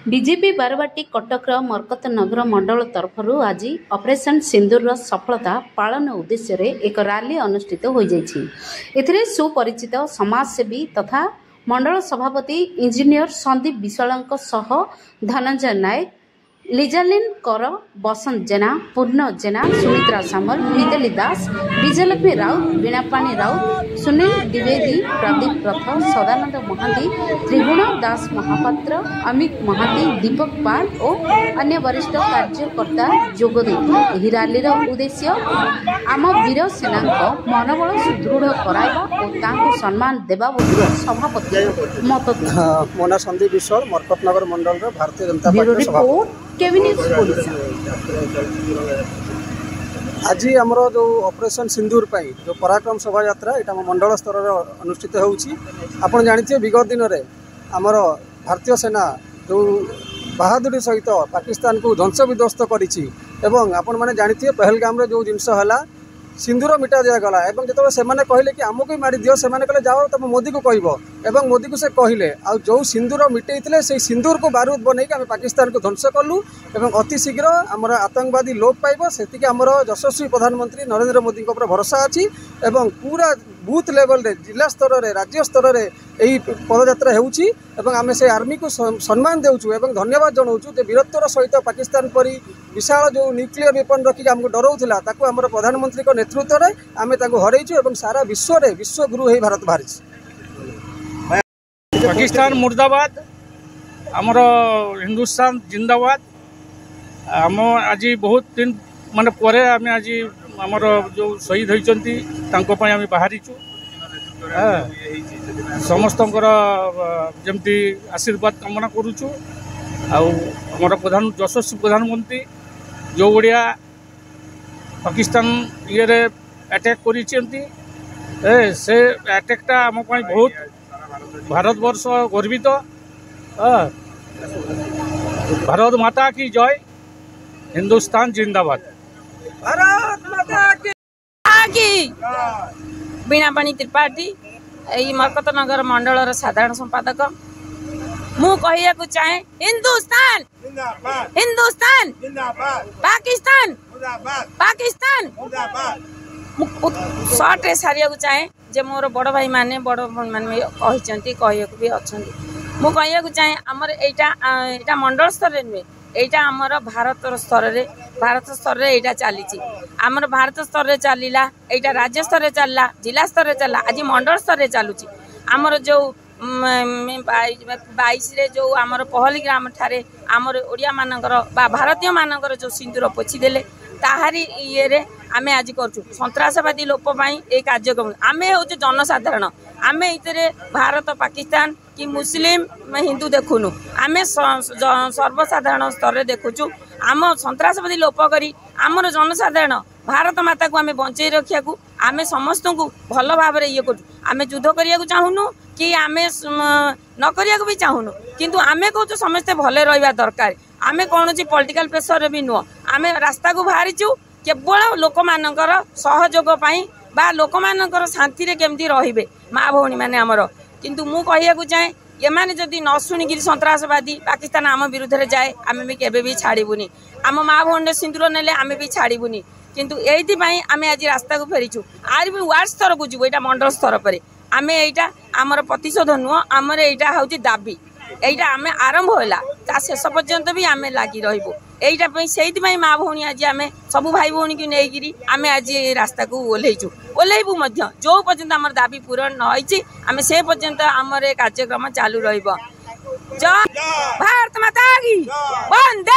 BJP Barabati Cuttack मरकत नगर मंडल तरफ आज operation सिंदूर सफलता पालन उद्देश्य रे एक रैली अनुष्ठित हो जाइए। सुपरिचित समाजसेवी तथा मंडल सभापति इंजीनियर संदीप विशाल धनंजय नायक, लिजालिन कर, बसंत जेना, पूर्ण जेना, सुमित्रा सामल, मिताली दास, विजयलक्ष्मी राउत, वीणापाणी राउत, सुनील द्विवेदी, प्रदीप रथ, सदानंद महांती, त्रिगुण दास महापात्र, अमित महांती, दीपक पाल और अन्य वरिष्ठ कार्यकर्ता जोगदे रैलीर उद्देश्य आम वीर सेना मनोबल सुदृढ़ कराइबा और तांको सम्मान देबा बोली सभापति मत मोना संदीप विशाल मरकत नगर मंडल भारतीय जनता पार्टी आज आमर जो ऑपरेशन सिंदूर जो पराक्रम शोभा यात्रा यहाँ मंडल स्तर अनुष्ठित होती जानते विगत दिन में आमर भारतीय सेना जो बहादुरी सहित पाकिस्तान को ध्वंस विध्वस्त कर जानते पहलगाम जो जिनस है सिंदूर मिटा दिगला और जो से कहले कि आमको ही मारी दियो से कहले जाओ तुम मोदी को कह मोदी को से कहले आ जो सिंदूर मिटेते से सिंदूर को बारूद बनई आम पाकिस्तान को ध्वंस कलु और अति शीघ्र आमर आतंकवादी लोप पाइब से आमर यशस्वी प्रधानमंत्री नरेंद्र मोदी भरोसा अच्छी और पूरा बूथ लेवल रे जिला स्तर रे राज्य स्तर रे यही पदयात्रा होउची आम से आर्मी को सम्मान देउछु एवं धन्यवाद जनाऊँ जे वीरत्वर सहित पाकिस्तान परी विशाल जो न्यूक्लियर वेपन रखिक आमको डराउला ताकू आमर प्रधानमंत्री को नेतृत्व में आम हरईचु और सारा विश्व रे विश्वगुरु है भारत बाहरी। पाकिस्तान मुर्दाबाद, आमर हिंदुस्तान जिंदाबाद। आम आज बहुत दिन माने परे आम आज आमर जो शहीद होती आम बाहरीचु समस्त जमती आशीर्वाद कामना करुचु। आमर प्रधान यशस्वी प्रधानमंत्री जो बढ़िया पाकिस्तान ये अटैक कर से अटैकटा आम बहुत भारतवर्ष गर्वित। भारत माता की जय, हिंदुस्तान जिंदाबाद। भारत माता की वीणापाणी त्रिपाठी यही मरकत नगर मंडल साधारण संपादक। मु कहिया को चाहे हिंदुस्तान हिंदुस्तान पाकिस्तान पाकिस्तान सर्ट सारिया को चाहे जे मोर बड़ भाई माने बड़ माने कहते कहिया को भी अच्छा मु कहिया को चाहे आमर एटा मंडल स्तर नुहे एटा आमर भारत स्तर रे एटा चली आमर भारत स्तर रे चलला एटा राज्य स्तर रे चलला जिला स्तर रे चलला आज मंडल स्तर रे चलुची। आमर जो 22 रे जो आमर पहली ग्राम ठारे आमर ओडिया मानकर बा भारतीय मानकर जो सिंदूर पोछि देले ताहारी ये रे आमे आज करछु सन्त्रासवादी लोप पाई ए कार्यक्रम आमे हो जनसाधारण आमे इतरे भारत पाकिस्तान कि मुस्लिम हिंदू देखुनु आमे सर्वसाधारण स्तर देखुचु आम सन्त्रासवादी लोप करी आमर जनसाधारण भारत माता को आमे बंचई रखिया को आमे समस्त को भल भाव ये करूँ आमे युद्ध करिया को चाहूनु कि आमे न करिया को भी चाहूनु किंतु आमे कहूँ समस्ते भले रहिबा दरकार। आमे कौन पॉलिटिकल प्रेशर भी नुह आमे रास्ता को बाहरीचु केवल लोक मानकर सहयोग पाई बा लोक मानकर शांति रे केमती रहिबे माँ भौणी माने आमर किंतु मु कहिया को चाहे ये माने जदि न शुणिकी सन्त्रासवादी पाकिस्तान आम विरुद्ध रे जाए आमे भी केबे भी छाड़बुनी आम माँ भौणी सिंदूर नेले आमे भी छाड़बुनी किंतु एथि आमे आज रास्ता को फेरीचु आर भी वार्ड स्तर को जीवु एटा मंडल स्तर पर आमे एटा आमर प्रतिशोध नुह आमर एटा होची दाबी एटा आमे आरंभ होला ता शेष पर्यंत भी आमे लागी रहिबो एटा पई सेहिति पई माँ भौणी आज आमे सबु भाई भौणी की नेगिरी आमे आज रास्ता को ओल्हेबु मध्य जो पर्यंत आमर दाबी पूरण न होइछि आमे से पर्यंत आमर कार्यक्रम चालू रहिबो। जय भारत माता की वंदे